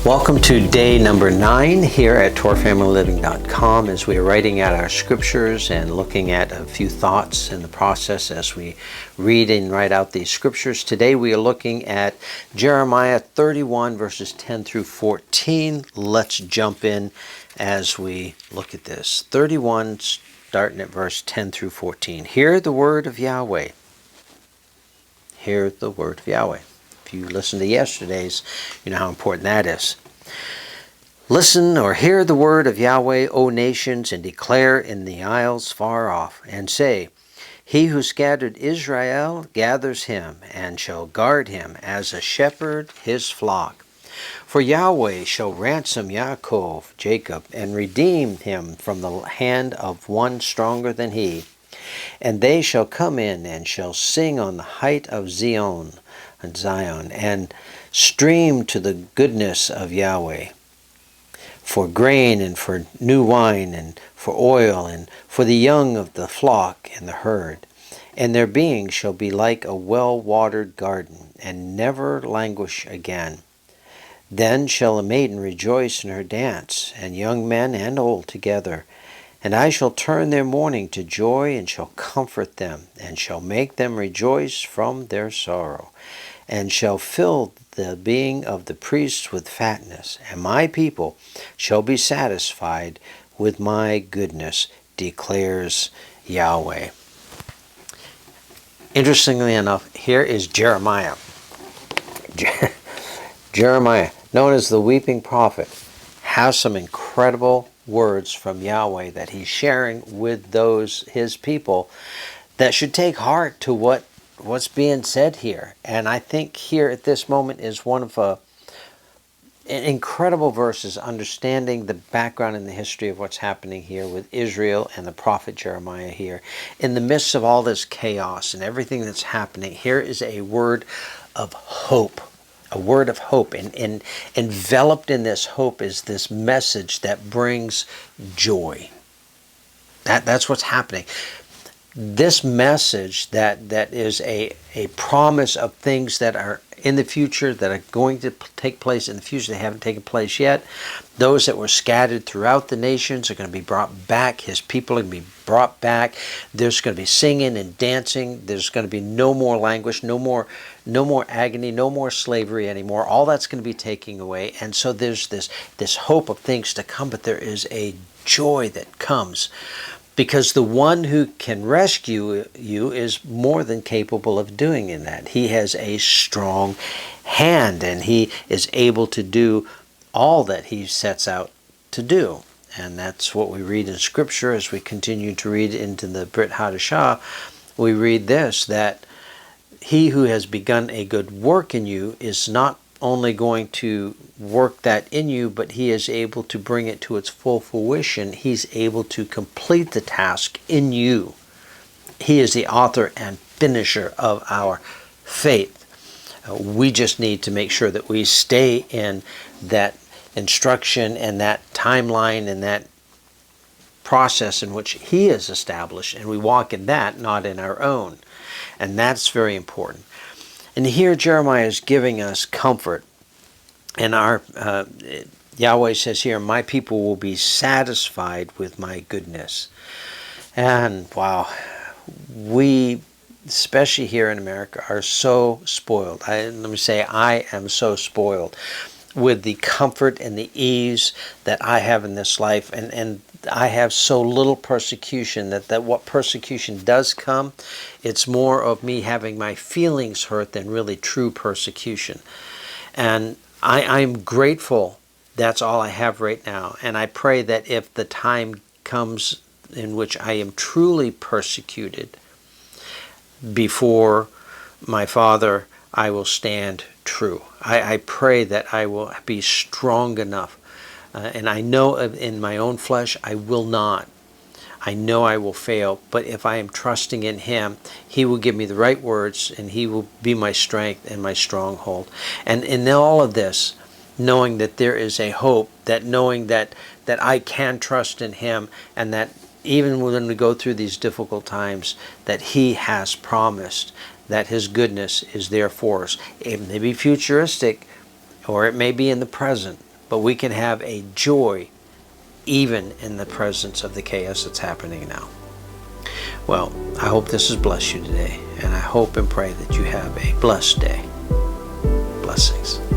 Welcome to day number 9 here at TorahFamilyLiving.com as we are writing out our scriptures and looking at a few thoughts in the process as we read and write out these scriptures. Today we are looking at Jeremiah 31 verses 10 through 14. Let's jump in as we look at this. 31 starting at verse 10 through 14. Hear the word of Yahweh. Hear the word of Yahweh. If you listen to yesterday's, you know how important that is. Listen or hear the word of Yahweh, O nations, and declare in the isles far off, and say, He who scattered Israel gathers him, and shall guard him as a shepherd his flock. For Yahweh shall ransom Yaakov, Jacob, and redeem him from the hand of one stronger than he. And they shall come in, and shall sing on the height of Zion, and stream to the goodness of Yahweh, for grain and for new wine and for oil and for the young of the flock and the herd. And their being shall be like a well-watered garden, and never languish again. Then shall a maiden rejoice in her dance, and young men and old together. And I shall turn their mourning to joy, and shall comfort them, and shall make them rejoice from their sorrow, and shall fill the being of the priests with fatness, and my people shall be satisfied with my goodness, declares Yahweh. Interestingly enough, here is Jeremiah. Jeremiah, known as the weeping prophet, has some incredible words from Yahweh that he's sharing with his people that should take heart to what's being said here. And I think here at this moment is one of incredible verses understanding the background and the history of what's happening here with Israel and the prophet Jeremiah here. In the midst of all this chaos and everything that's happening, here is a word of hope. A word of hope, and enveloped in this hope is this message that brings joy. That's what's happening. This message that is a promise of things that are in the future, that are going to take place in the future. They haven't taken place yet. Those that were scattered throughout the nations are going to be brought back. His people are going to be brought back. There's going to be singing and dancing. There's going to be no more languish, no more agony, no more slavery anymore. All that's going to be taken away. And so there's this hope of things to come, but there is a joy that comes, because the one who can rescue you is more than capable of doing in that. He has a strong hand, and he is able to do all that he sets out to do. And that's what we read in Scripture as we continue to read into the Brit Hadashah. We read this, that he who has begun a good work in you is not only going to work that in you, but he is able to bring it to its full fruition. He's able to complete the task in you. He is the author and finisher of our faith. We just need to make sure that we stay in that instruction and that timeline and that process in which he has established, and we walk in that, not in our own. And that's very important. And here Jeremiah is giving us comfort. And Yahweh says here, my people will be satisfied with my goodness. And wow, we, especially here in America, are so spoiled. Let me say, I am so spoiled with the comfort and the ease that I have in this life. And I have so little persecution that what persecution does come, it's more of me having my feelings hurt than really true persecution. And I'm grateful that's all I have right now. And I pray that if the time comes in which I am truly persecuted before my Father, I will stand true. I pray that I will be strong enough. And I know in my own flesh I will not. I know I will fail, but if I am trusting in Him, He will give me the right words, and He will be my strength and my stronghold. And in all of this, knowing that there is a hope, that knowing that I can trust in Him, and that even when we go through these difficult times, that He has promised that His goodness is there for us. It may be futuristic, or it may be in the present, but we can have a joy even in the presence of the chaos that's happening now. Well, I hope this has blessed you today, and I hope and pray that you have a blessed day. Blessings.